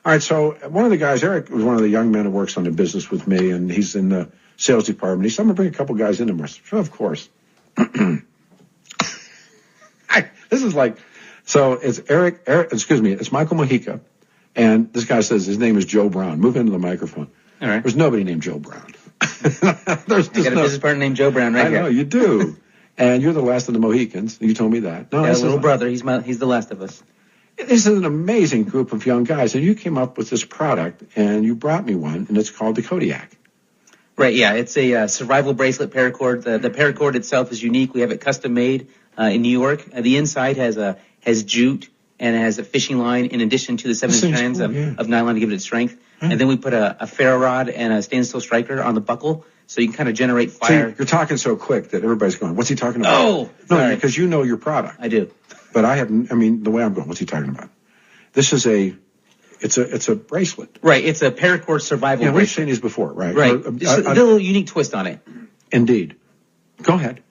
All right, so one of the guys, Eric, was one of the young men who works on the business with me, and he's in the sales department. He said, I'm going to bring a couple guys into us. Sure, of course. This is like, so it's it's Michael Mojica, and this guy says his name is Joe Brown. Move into the microphone. All right. There's nobody named Joe Brown. I got a business partner named Joe Brown right here. I know, you do. And you're the last of the Mohicans. You told me that. No, a little brother. He's the last of us. This is an amazing group of young guys, and you came up with this product, and you brought me one, and it's called the Kodiak. Right, yeah. It's a survival bracelet paracord. The paracord itself is unique. We have it custom made in New York. The inside has jute, and it has a fishing line in addition to the 7 strands of nylon to give it its strength. And then we put a ferro rod and a stainless steel striker on the buckle, so you can kind of generate fire. See, you're talking so quick that everybody's going, what's he talking about? Oh, no, because you know your product. I do. But the way I'm going, what's he talking about? This is it's a bracelet. Right, it's a paracord survival bracelet. We've seen these before, right? Right, just a little unique twist on it. Indeed. Go ahead.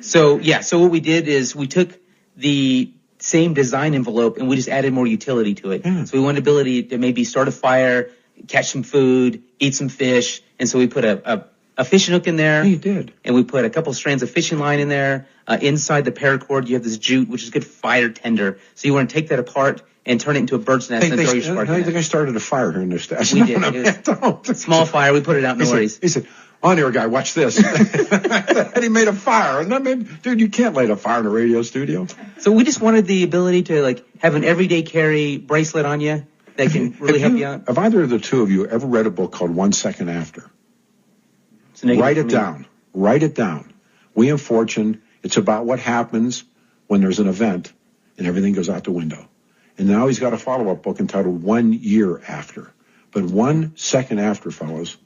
So what we did is we took the same design envelope and we just added more utility to it. Yeah. So we wanted the ability to maybe start a fire, catch some food, eat some fish, and so we put a fishing hook in there. Yeah, you did. And we put a couple strands of fishing line in there. Inside the paracord, you have this jute, which is good fire tender. So you want to take that apart and turn it into a bird's nest and throw your spark in it. I think I started a fire here in this stash. We did. Small fire. We put it out. No worries. He said, on here, guy, watch this. And he made a fire. And dude, you can't light a fire in a radio studio. So we just wanted the ability to have an everyday carry bracelet on you that can really help you out. Have either of the two of you ever read a book called 1 Second After? Write it down. Write it down. We in Fortune, it's about what happens when there's an event and everything goes out the window. And now he's got a follow-up book entitled 1 Year After. But 1 Second After, fellows,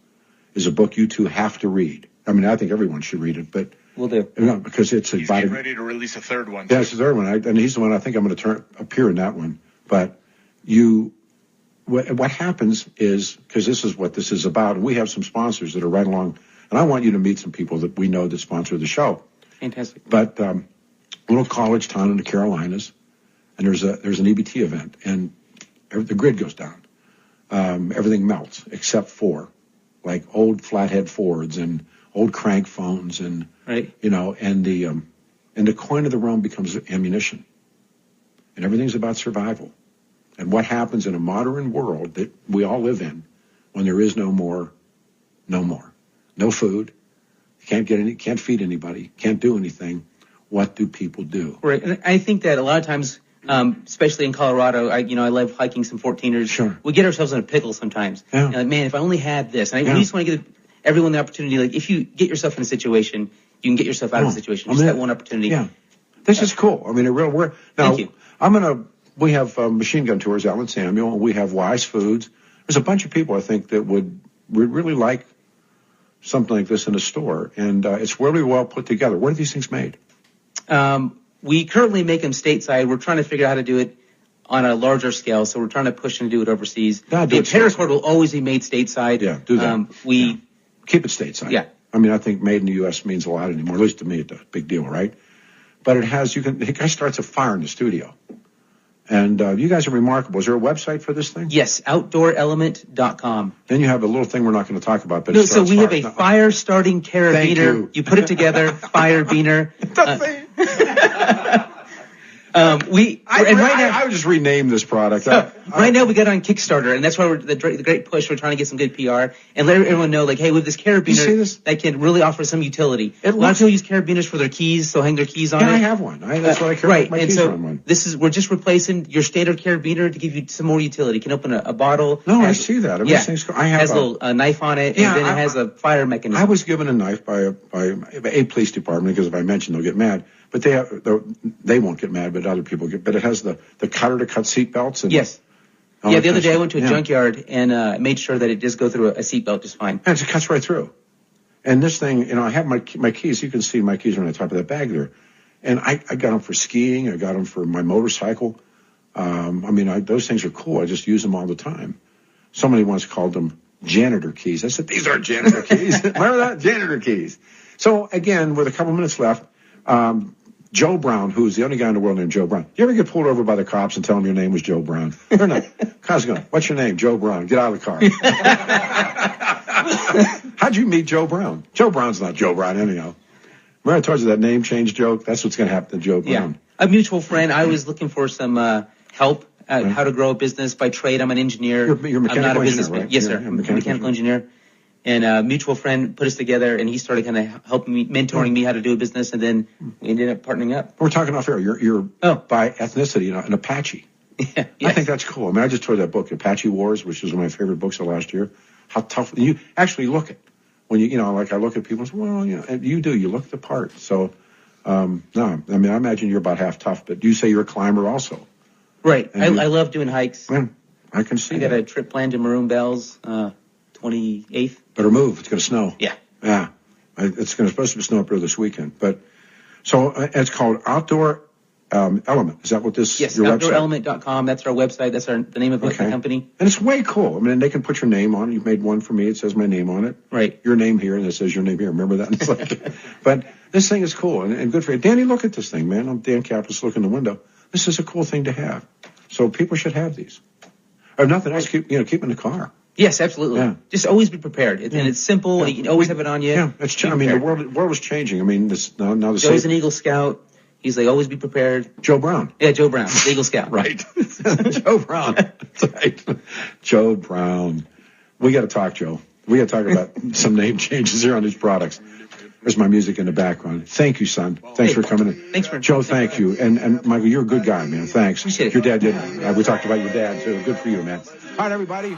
is a book you two have to read. I mean, I think everyone should read it, but we'll do. Because it's he's getting ready to release a third one. Yeah, it's the third one, and he's the one I think I'm going to appear in that one. But what happens is, because this is what this is about, and we have some sponsors that are right along, and I want you to meet some people that we know that sponsor the show. Fantastic. But little college town in the Carolinas, and there's an EBT event, and the grid goes down. Everything melts except for like old flathead Fords and old crank phones, and right. And the coin of the realm becomes ammunition, and everything's about survival. And what happens in a modern world that we all live in when there is no more, no food, can't feed anybody, can't do anything. What do people do? Right, and I think that a lot of times, especially in Colorado, I love hiking some 14ers. Sure. We get ourselves in a pickle sometimes. Yeah. Man, if I only had this. And we just want to give everyone the opportunity. Like, if you get yourself in a situation, you can get yourself out of a situation. Just that one opportunity. Yeah. This is cool. I mean, Thank you. We have Machine Gun Tours, Alan Samuel, and we have Wise Foods. There's a bunch of people, I think, that would really like something like this in a store. And it's really well put together. Where are these things made? We currently make them stateside. We're trying to figure out how to do it on a larger scale, so we're trying to push and do it overseas. The paracord will always be made stateside. Yeah, do that. Keep it stateside. Yeah. I mean, I think made in the U.S. means a lot anymore. At least to me, it's a big deal, right? But the guy starts a fire in the studio. And you guys are remarkable. Is there a website for this thing? Yes, outdoorelement.com. Then you have a little thing we're not going to talk about. But so we have a fire-starting carabiner. You put it together, Firebiner. I would just rename this product. Right now we got it on Kickstarter, and that's why we're the great push. We're trying to get some good PR and let everyone know, like, hey, with this carabiner, that can really offer some utility. A lot of people use carabiners for their keys, so hang their keys on it. I have one. That's what I carry my keys on one. We're just replacing your standard carabiner to give you some more utility. You can open a bottle. No, I see that. I have a little knife on it, and then it has a fire mechanism. I was given a knife by a police department, because if I mention, they'll get mad. But they won't get mad, but other people get. But it has the cutter to cut seat belts. Yes. The other day I went to a junkyard and made sure that it does go through a seat belt just fine. And it cuts right through. And this thing, I have my keys. You can see my keys are on the top of that bag there. And I got them for skiing. I got them for my motorcycle. Those things are cool. I just use them all the time. Somebody once called them janitor keys. I said, these aren't janitor keys. Remember that? Janitor keys. So, again, with a couple minutes left, Joe Brown, who's the only guy in the world named Joe Brown. You ever get pulled over by the cops and tell them your name was Joe Brown? Or not? Cops going, what's your name? Joe Brown. Get out of the car. How'd you meet Joe Brown? Joe Brown's not Joe Brown anyhow. Remember I told you that name change joke? That's what's going to happen to Joe Brown. Yeah. A mutual friend. I was looking for some help how to grow a business. By trade, I'm an engineer. You're a mechanical I'm not a businessman. engineer, right? Yes, sir. I'm a mechanical engineer. And a mutual friend put us together, and he started kind of helping me, mentoring me how to do a business, and then we ended up partnering up. We're talking off air. You're by ethnicity an Apache. Yeah, yes. I think that's cool. I mean, I just read that book, Apache Wars, which is one of my favorite books of last year. How tough you actually look at when you like I look at people and say, well, and you do. You look the part. So, no, I mean, I imagine you're about half tough, but you say you're a climber also. Right. I love doing hikes. Man, I can see I got a trip planned to Maroon Bells, 28th. Better move. It's going to snow. Yeah. Yeah. It's supposed to snow up here this weekend. But so it's called Outdoor Element. Is that what this? Yes. Your OutdoorElement.com. That's our website. That's the name of the company. And it's way cool. I mean, they can put your name on it. You've made one for me. It says my name on it. Right. Your name here, and it says your name here. Remember that? It's like, but this thing is cool and good for you. Danny, look at this thing, man. I'm Dan Kappas. Look in the window. This is a cool thing to have. So people should have these. Or nothing else. Keep in the car. Yes, absolutely. Yeah. Just always be prepared. And it's simple. Yeah. You can always have it on you. Yeah, it's. I mean, the world is changing. I mean, now the Joe's an Eagle Scout. He's like, always be prepared. Joe Brown. Yeah, Joe Brown, the Eagle Scout. Right. Joe Brown. That's right. Joe Brown. We got to talk, Joe. We got to talk about some name changes here on these products. There's my music in the background. Thank you, son. Thanks for coming in. Thanks for Joe. Thank you. And Michael, you're a good guy, man. Thanks. Appreciate it. Your dad did. We talked about your dad too. Good for you, man. All right, everybody.